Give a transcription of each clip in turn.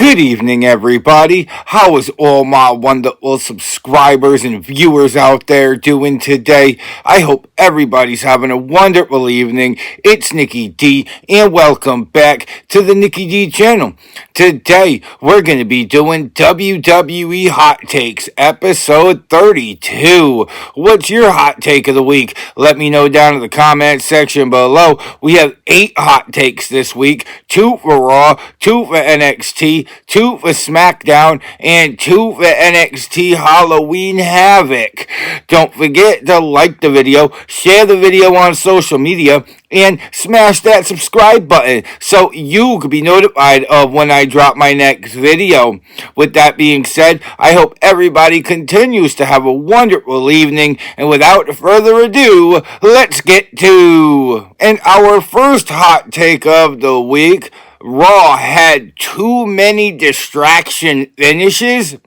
Good evening, everybody. How is all my wonderful subscribers and viewers out there doing today? I hope everybody's having a wonderful evening. It's Nikki D, and welcome back to the Nikki D channel. Today, we're going to be doing WWE Hot Takes, episode 32. What's your hot take of the week? Let me know down in the comment section below. We have 8 hot takes this week, 2 for Raw, 2 for NXT, 2 for SmackDown, and 2 for NXT Halloween Havoc. Don't forget to like the video, share the video on social media, and smash that subscribe button so you can be notified of when I drop my next video. With that being said, I hope everybody continues to have a wonderful evening, and without further ado, let's get to our first hot take of the week. Raw had too many distraction finishes.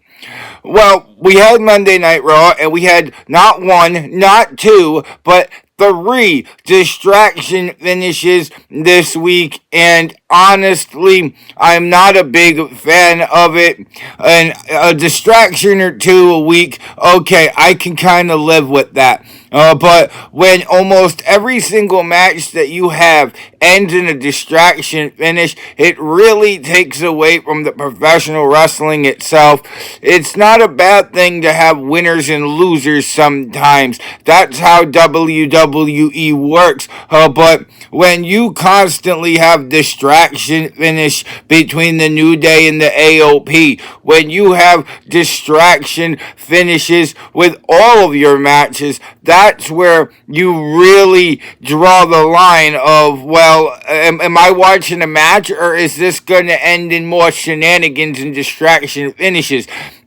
Well, we had Monday Night Raw, and we had not 1, not 2, but 3 distraction finishes this week, and honestly, I'm not a big fan of it. And a distraction or 2 a week, okay, I can kind of live with that. But when almost every single match that you have ends in a distraction finish, it really takes away from the professional wrestling itself. It's not a bad thing to have winners and losers sometimes. That's how WWE works. But when you constantly have distraction finish between the New Day and the AOP, when you have distraction finishes with all of your matches, that's where you really draw the line of, well, am I watching a match, or is this going to end in more shenanigans and distraction finishes?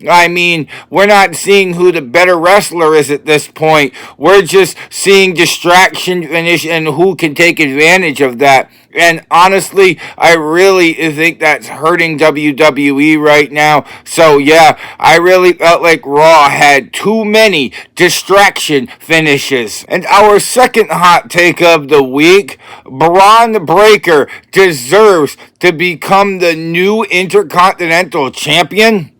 I mean, we're not seeing who the better wrestler is at this point. We're just seeing distraction finish and who can take advantage of that. And honestly, I really think that's hurting WWE right now. So yeah, I really felt like Raw had too many distraction finishes. And our second hot take of the week, Braun Breaker deserves to become the new Intercontinental Champion.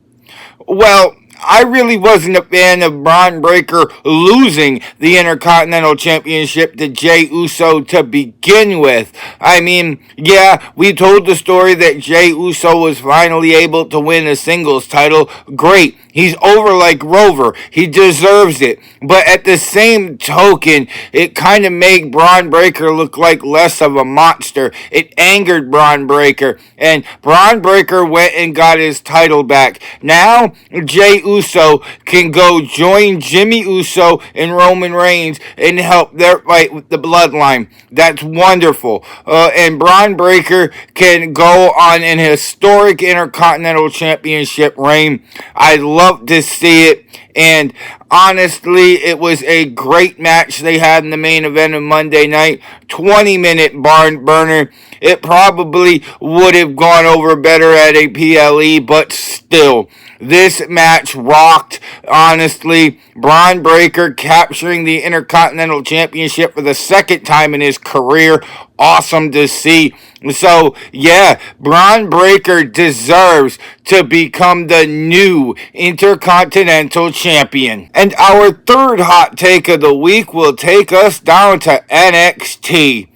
Well, I really wasn't a fan of Braun Breaker losing the Intercontinental Championship to Jey Uso to begin with. I mean, yeah, we told the story that Jey Uso was finally able to win a singles title. Great. He's over like Rover. He deserves it. But at the same token, it kind of made Braun Breaker look like less of a monster. It angered Braun Breaker. And Braun Breaker went and got his title back. Now, Jey Uso can go join Jimmy Uso and Roman Reigns and help their fight with the Bloodline. That's wonderful. And Braun Breaker can go on an historic Intercontinental Championship reign. I'd love to see it. And honestly, it was a great match they had in the main event of Monday night. 20-minute barn burner. It probably would have gone over better at a PLE, but still, this match rocked. Honestly, Braun Breaker capturing the Intercontinental Championship for the second time in his career. Awesome to see. So, yeah, Braun Breaker deserves to become the new Intercontinental Champion. And our third hot take of the week will take us down to NXT.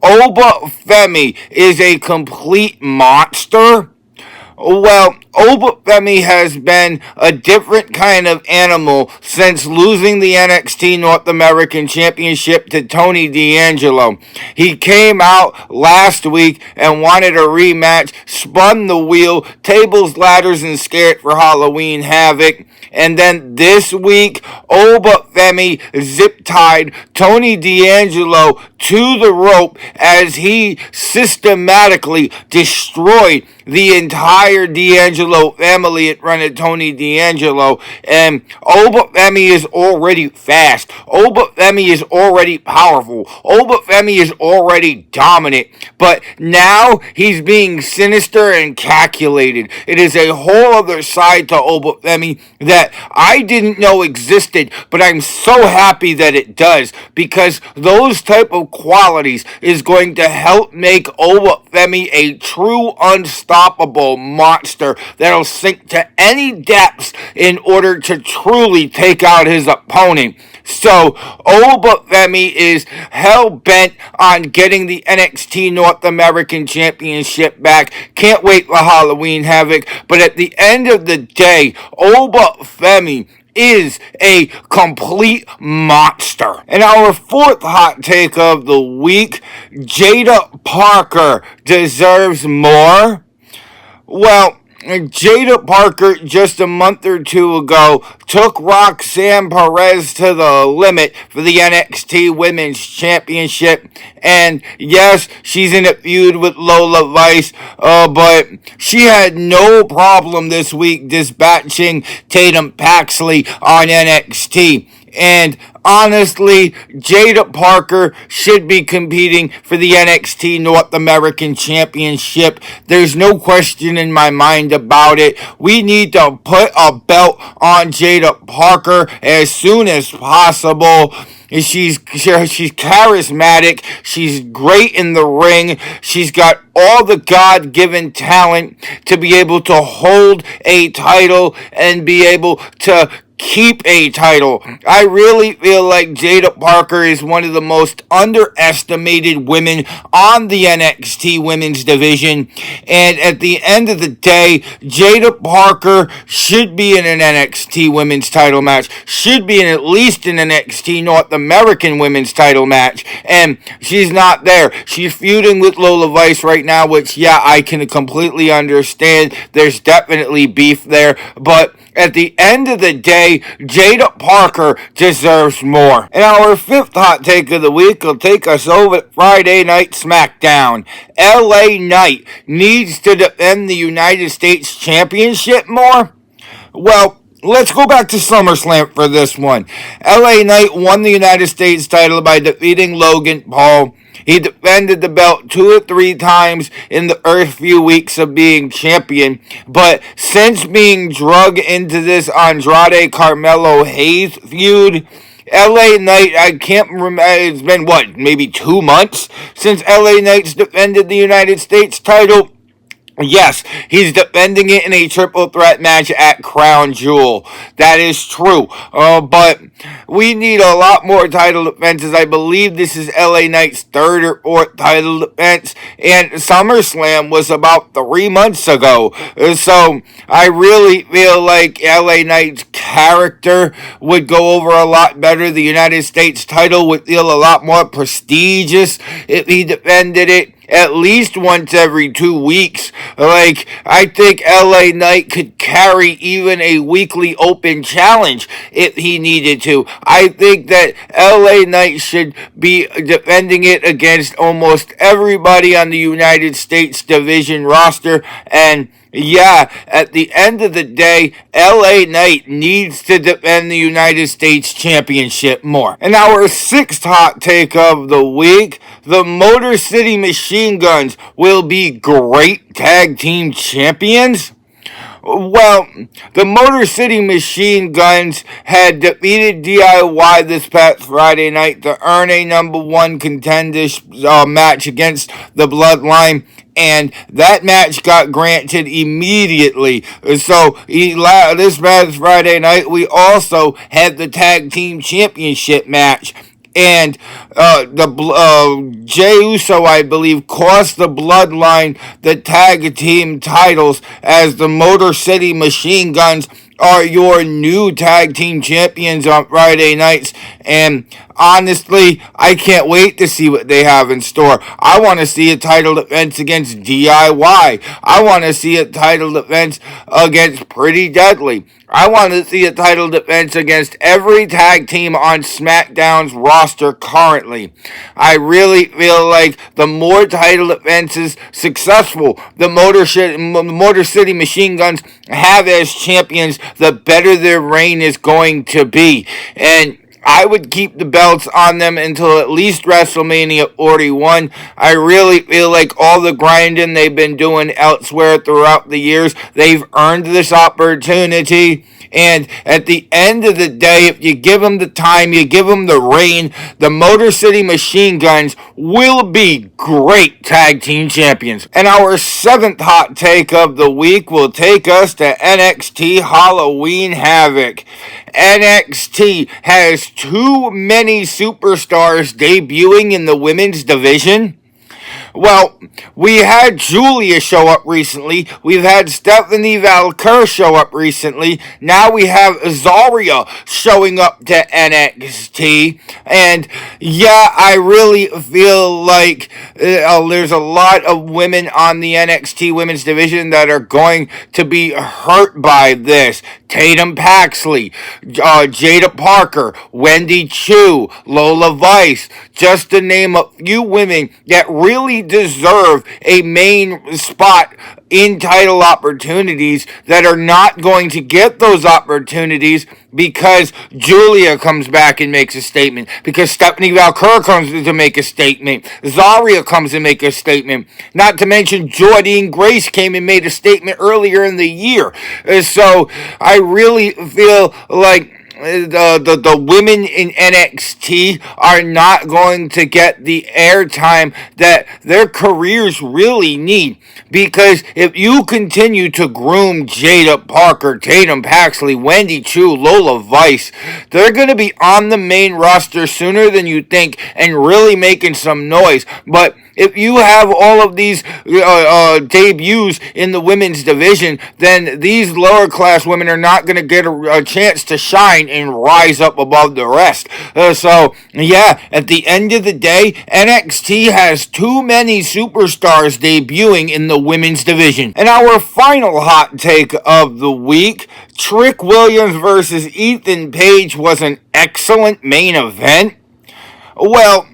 Oba Femi is a complete monster. Well, Oba Femi has been a different kind of animal since losing the NXT North American Championship to Tony D'Angelo. He came out last week and wanted a rematch, spun the wheel, tables, ladders, and scared for Halloween Havoc. And then this week, Oba Femi zip-tied Tony D'Angelo to the rope as he systematically destroyed the entire D'Angelo family in front of Tony D'Angelo. And Oba Femi is already fast. Oba Femi is already powerful. Oba Femi is already dominant. But now he's being sinister and calculated. It is a whole other side to Oba Femi that I didn't know existed, but I'm so happy that it does, because those type of qualities is going to help make Obafemi a true unstoppable monster that'll sink to any depths in order to truly take out his opponent. So, Obafemi is hell-bent on getting the NXT North American Championship back. Can't wait for Halloween Havoc. But at the end of the day, Obafemi is a complete monster. And our fourth hot take of the week, Jada Parker deserves more. Well, Jada Parker just a month or two ago took Roxanne Perez to the limit for the NXT Women's Championship. And yes, she's in a feud with Lola Vice, but she had no problem this week dispatching Tatum Paxley on NXT. And honestly, Jada Parker should be competing for the NXT North American Championship. There's no question in my mind about it. We need to put a belt on Jada Parker as soon as possible. She's charismatic. She's great in the ring. She's got all the God-given talent to be able to hold a title and be able to keep a title. I really feel like Jada Parker is one of the most underestimated women on the NXT women's division. And at the end of the day, Jada Parker should be in an NXT women's title match, should be in at least an NXT North American women's title match. And she's not there. She's feuding with Lola Vice right now, which, yeah, I can completely understand. There's definitely beef there. But at the end of the day, Jada Parker deserves more. And our fifth hot take of the week will take us over to Friday Night SmackDown. LA Knight needs to defend the United States Championship more? Well, let's go back to SummerSlam for this one. LA Knight won the United States title by defeating Logan Paul. He defended the belt 2 or 3 times in the first few weeks of being champion, but since being drugged into this Andrade Carmelo Hayes feud, LA Knight, I can't remember, it's been maybe 2 months since LA Knight's defended the United States title? Yes, he's defending it in a triple threat match at Crown Jewel. That is true. But we need a lot more title defenses. I believe this is LA Knight's 3rd or 4th title defense. And SummerSlam was about 3 months ago. So I really feel like LA Knight's character would go over a lot better. The United States title would feel a lot more prestigious if he defended it at least once every 2 weeks. Like, I think LA Knight could carry even a weekly open challenge if he needed to. I think that LA Knight should be defending it against almost everybody on the United States division roster. And yeah, at the end of the day, LA Knight needs to defend the United States Championship more. And our 6th hot take of the week, the Motor City Machine Guns will be great tag team champions. Well, the Motor City Machine Guns had defeated DIY this past Friday night to earn a number 1 contenders match against the Bloodline. And that match got granted immediately. So this past Friday night, we also had the Tag Team Championship match. And Jey Uso, I believe, cost the Bloodline the tag team titles as the Motor City Machine Guns are your new tag team champions on Friday nights. And honestly, I can't wait to see what they have in store. I want to see a title defense against DIY. I want to see a title defense against Pretty Deadly. I want to see a title defense against every tag team on SmackDown's roster currently. I really feel like the more title defenses successful the Motor City Machine Guns have as champions, the better their reign is going to be. And I would keep the belts on them until at least WrestleMania 41. I really feel like all the grinding they've been doing elsewhere throughout the years, they've earned this opportunity. And at the end of the day, if you give them the time, you give them the reign, the Motor City Machine Guns will be great tag team champions. And our seventh hot take of the week will take us to NXT Halloween Havoc. NXT has too many superstars debuting in the women's division. Well, we had Julia show up recently. We've had Stephanie Valkyr show up recently. Now we have Azaria showing up to NXT. And yeah, I really feel like there's a lot of women on the NXT women's division that are going to be hurt by this. Tatum Paxley, Jada Parker, Wendy Chu, Lola Vice, just to name a few women that really deserve a main spot in title opportunities that are not going to get those opportunities because Julia comes back and makes a statement, because Stephanie Valkyr comes to make a statement, Zarya comes to make a statement, not to mention Jordynne Grace came and made a statement earlier in the year. So I really feel like the women in NXT are not going to get the airtime that their careers really need. Because if you continue to groom Jada Parker, Tatum Paxley, Wendy Chu, Lola Vice, they're going to be on the main roster sooner than you think and really making some noise. But if you have all of these debuts in the women's division, then these lower class women are not going to get a chance to shine and rise up above the rest. So, yeah, at the end of the day, NXT has too many superstars debuting in the women's division. And our final hot take of the week, Trick Williams versus Ethan Page was an excellent main event. Well,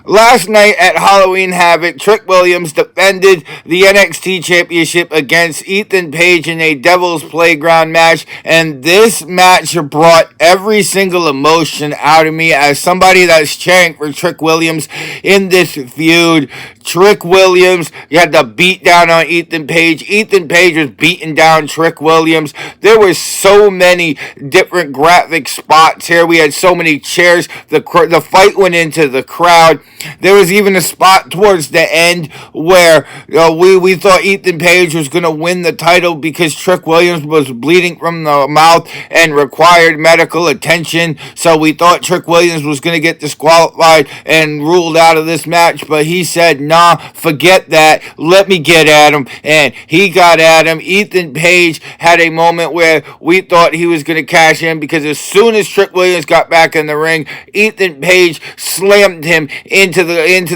last night at Halloween Havoc, Trick Williams defended the NXT Championship against Ethan Page in a Devil's Playground match, and this match brought every single emotion out of me as somebody that's cheering for Trick Williams in this feud. Trick Williams had the beat down on Ethan Page. Ethan Page was beating down Trick Williams. There were so many different graphic spots here. We had so many chairs. The fight went into the crowd. There was even a spot towards the end where we thought Ethan Page was going to win the title because Trick Williams was bleeding from the mouth and required medical attention. So we thought Trick Williams was going to get disqualified and ruled out of this match. But he said, nah, forget that. Let me get at him. And he got at him. Ethan Page had a moment where we thought he was going to cash in because as soon as Trick Williams got back in the ring, Ethan Page slammed him into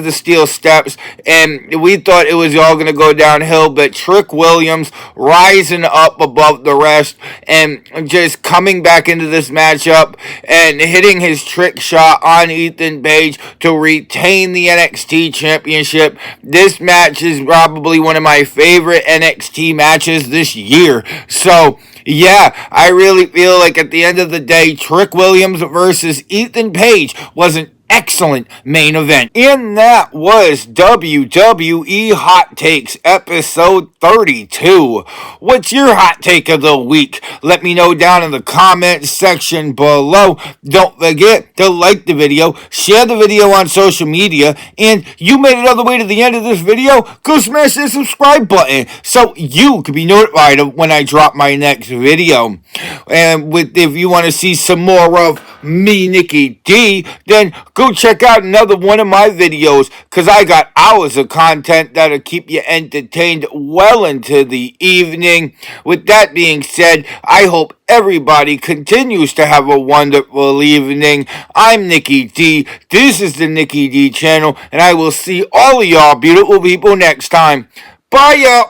the steel steps, and we thought it was all going to go downhill, but Trick Williams rising up above the rest and just coming back into this matchup and hitting his trick shot on Ethan Page to retain the NXT Championship. This match is probably one of my favorite NXT matches this year. So yeah, I really feel like at the end of the day, Trick Williams versus Ethan Page was an excellent main event. And that was WWE Hot Takes episode 32. What's your hot take of the week? Let me know down in the comments section below. Don't forget to like the video, share the video on social media, and you made it all the way to the end of this video, go smash that subscribe button so you can be notified of when I drop my next video. And if you want to see some more of me, Nikki D, then go check out another one of my videos, because I got hours of content that'll keep you entertained well into the evening. With that being said, I hope everybody continues to have a wonderful evening. I'm Nikki D. This is the Nikki D channel, and I will see all of y'all beautiful people next time. Bye, y'all.